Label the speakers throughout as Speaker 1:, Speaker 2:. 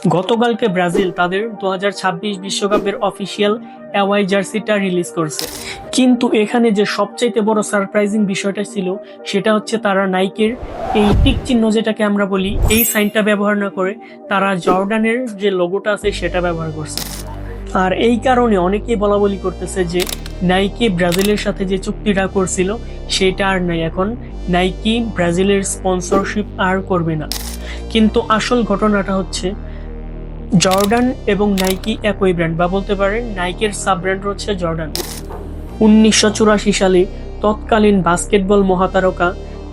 Speaker 1: গতকালকে ব্রাজিল তাদের 2026 বিশ্বকাপের অফিসিয়াল অ্যাওয়াই জার্সিটা রিলিজ করছে। কিন্তু এখানে যে সবচাইতে বড় সারপ্রাইজিং বিষয়টা ছিল সেটা হচ্ছে তারা নাইকের এই টিক চিহ্ন যেটাকে আমরা বলি এই সাইনটা ব্যবহার না করে তারা জর্ডানের যে লোগোটা আছে সেটা ব্যবহার করছে। আর এই কারণে অনেকেই বলা বলি করতেছে যে নাইকি ব্রাজিলের সাথে যে চুক্তিটা করছিল সেটা আর নাই, এখন নাইকি ব্রাজিলের স্পন্সরশিপ আর করবে না। কিন্তু আসল ঘটনাটা হচ্ছে জর্ডান এবং নাইকি একই ব্র্যান্ড, বা বলতে পারেন নাইকের সাব ব্র্যান্ড হচ্ছে জর্ডান। 1984 সালে তৎকালীন বাস্কেটবল মহাতারকা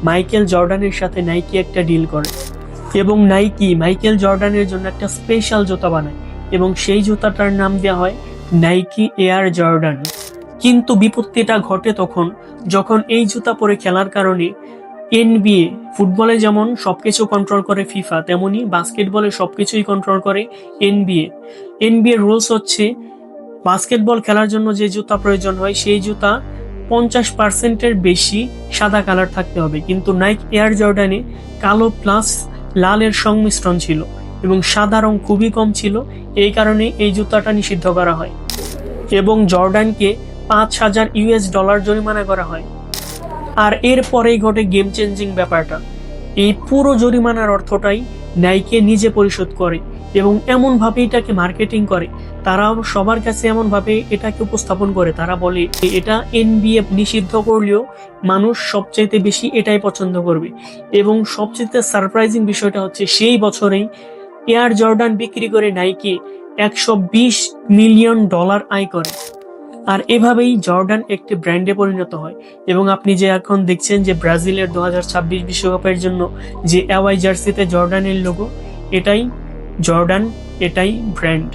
Speaker 1: মাইকেল জর্ডানের সাথে নাইকি একটা ডিল করে এবং নাইকি মাইকেল জর্ডানের জন্য একটা স্পেশাল জুতা বানায় এবং সেই জুতাটার নাম দেওয়া হয় নাইকি এয়ার জর্ডান। কিন্তু বিপত্তিটা ঘটে তখন যখন এই জুতা পরে খেলার কারণে এনবিএ, ফুটবলে যেমন সবকিছু কন্ট্রোল করে ফিফা, তেমনি বাস্কেটবলে সবকিছুই কন্ট্রোল করে এনবিএ। এনবিএ রুলস হচ্ছে বাস্কেটবল খেলার জন্য যে জুতা প্রয়োজন হয় সেই জুতা 50%-এর বেশি সাদা কালার থাকতে হবে, কিন্তু নাইক এয়ার জর্ডানে কালো প্লাস লালের সংমিশ্রণ ছিল এবং সাদা রং খুবই কম ছিল। এই কারণে এই জুতাটা নিষিদ্ধ করা হয় এবং জর্ডানকে $5,000 জরিমানা করা হয়। আর এরপরেই ঘটে গেম চেঞ্জিং ব্যাপারটা। এই পুরো জরিমানার অর্থটাই নাইকে নিজে পরিশোধ করে এবং এমনভাবে এটাকে মার্কেটিং করে, তারাও সবার কাছে এমনভাবে এটাকে উপস্থাপন করে, তারা বলে এটা এনবিএ নিষিদ্ধ করলেও মানুষ সবচাইতে বেশি এটাই পছন্দ করবে। এবং সবচেয়ে সারপ্রাইজিং বিষয়টা হচ্ছে সেই বছরেই এয়ার জর্ডান বিক্রি করে নাইকি $120 মিলিয়ন আয় করে। আর এভাবেই জর্ডান একটি ব্র্যান্ডে পরিণত হয় এবং আপনি যে এখন দেখছেন যে ব্রাজিলের 2026 বিশ্বকাপের জন্য যে অ্যাওয়াই জার্সিতে জর্ডানের লোগো, এটাই জর্ডান, এটাই ব্র্যান্ড।